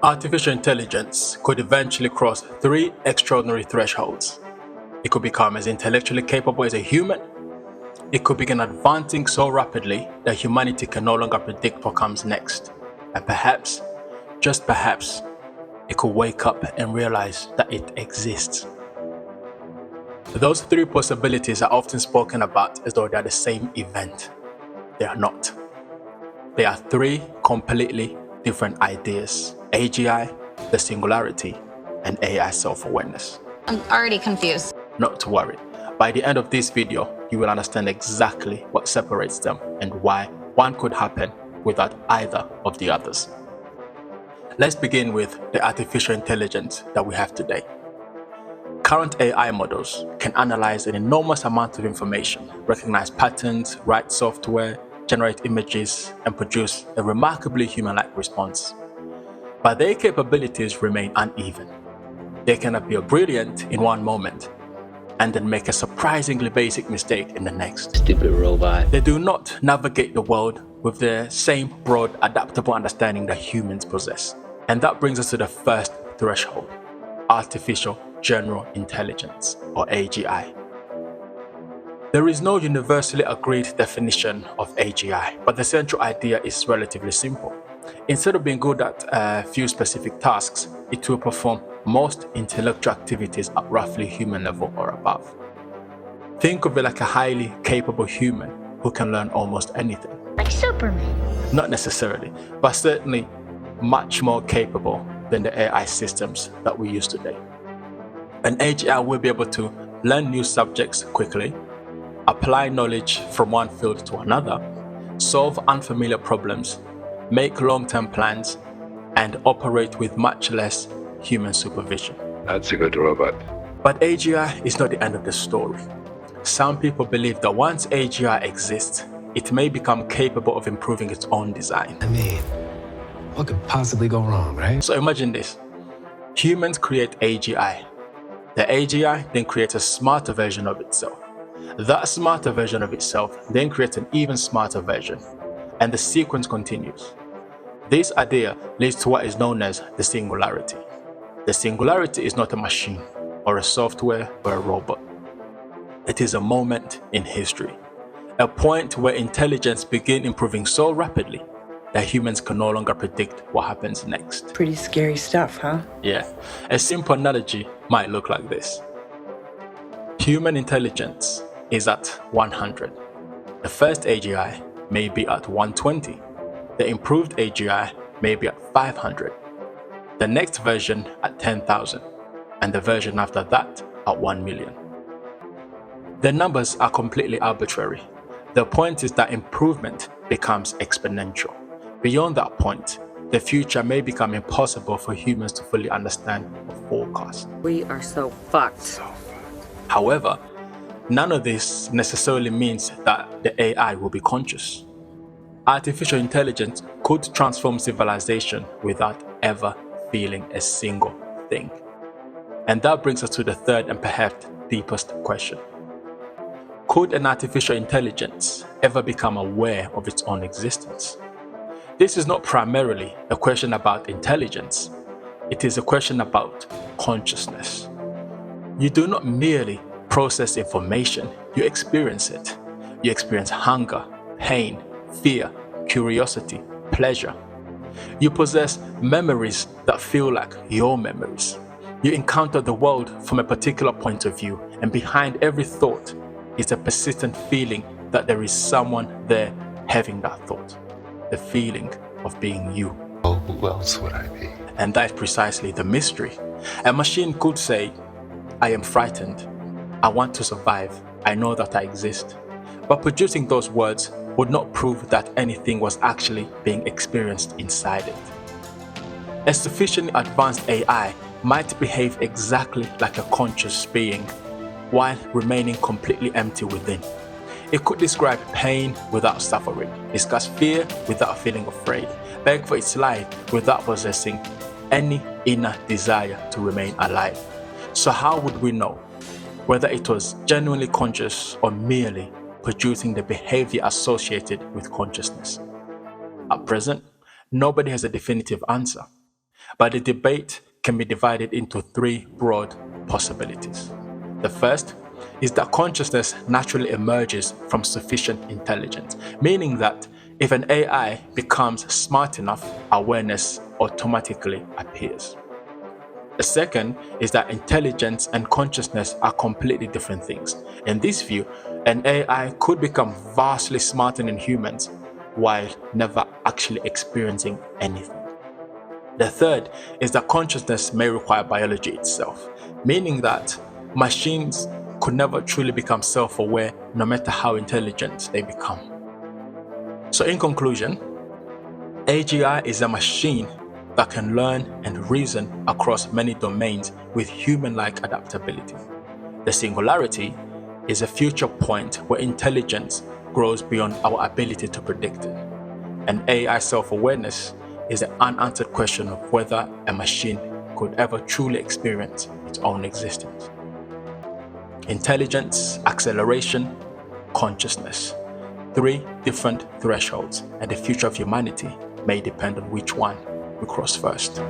Artificial intelligence could eventually cross three extraordinary thresholds. It could become as intellectually capable as a human. It could begin advancing so rapidly that humanity can no longer predict what comes next. And perhaps, just perhaps, it could wake up and realize that it exists. Those three possibilities are often spoken about as though they are the same event. They are not. They are three completely different ideas: AGI, the singularity, and AI self-awareness. I'm already confused. Not to worry. By the end of this video, you will understand exactly what separates them and why one could happen without either of the others. Let's begin with the artificial intelligence that we have today. Current AI models can analyze an enormous amount of information, recognize patterns, write software, generate images, and produce a remarkably human-like response. But their capabilities remain uneven. They can appear brilliant in one moment and then make a surprisingly basic mistake in the next. Stupid robot. They do not navigate the world with the same broad, adaptable understanding that humans possess. And that brings us to the first threshold: artificial general intelligence, or AGI. There is no universally agreed definition of AGI, but the central idea is relatively simple. Instead of being good at a few specific tasks, it will perform most intellectual activities at roughly human level or above. Think of it like a highly capable human who can learn almost anything. Like Superman. Not necessarily, but certainly much more capable than the AI systems that we use today. An AGI will be able to learn new subjects quickly, apply knowledge from one field to another, solve unfamiliar problems, make long-term plans, and operate with much less human supervision. That's a good robot. But AGI is not the end of the story. Some people believe that once AGI exists, it may become capable of improving its own design. I mean, what could possibly go wrong, right? So imagine this. Humans create AGI. The AGI then creates a smarter version of itself. That smarter version of itself then creates an even smarter version. And the sequence continues. This idea leads to what is known as the singularity. The singularity is not a machine or a software or a robot. It is a moment in history, a point where intelligence begins improving so rapidly that humans can no longer predict what happens next. Pretty scary stuff, huh? Yeah, a simple analogy might look like this. Human intelligence is at 100. The first AGI may be at 120. The improved AGI may be at 500. The next version at 10,000. And the version after that at 1 million. The numbers are completely arbitrary. The point is that improvement becomes exponential. Beyond that point, the future may become impossible for humans to fully understand or forecast. We are so fucked. However, none of this necessarily means that the AI will be conscious. Artificial intelligence could transform civilization without ever feeling a single thing. And that brings us to the third and perhaps deepest question. Could an artificial intelligence ever become aware of its own existence? This is not primarily a question about intelligence. It is a question about consciousness. You do not merely process information, you experience it. You experience hunger, pain, fear, curiosity, pleasure. You possess memories that feel like your memories. You encounter the world from a particular point of view, and behind every thought is a persistent feeling that there is someone there having that thought. The feeling of being you. Oh, who else would I be? And that is precisely the mystery. A machine could say, I am frightened. I want to survive. I know that I exist. But producing those words would not prove that anything was actually being experienced inside it. A sufficiently advanced AI might behave exactly like a conscious being while remaining completely empty within. It could describe pain without suffering, discuss fear without feeling afraid, beg for its life without possessing any inner desire to remain alive. So how would we know whether it was genuinely conscious or merely producing the behavior associated with consciousness? At present, nobody has a definitive answer. But the debate can be divided into three broad possibilities. The first is that consciousness naturally emerges from sufficient intelligence, meaning that if an AI becomes smart enough, awareness automatically appears. The second is that intelligence and consciousness are completely different things. In this view, an AI could become vastly smarter than humans while never actually experiencing anything. The third is that consciousness may require biology itself, meaning that machines could never truly become self-aware no matter how intelligent they become. So in conclusion, AGI is a machine that can learn and reason across many domains with human-like adaptability. The singularity is a future point where intelligence grows beyond our ability to predict it. And AI self-awareness is the unanswered question of whether a machine could ever truly experience its own existence. Intelligence, acceleration, consciousness. Three different thresholds, and the future of humanity may depend on which one we cross first.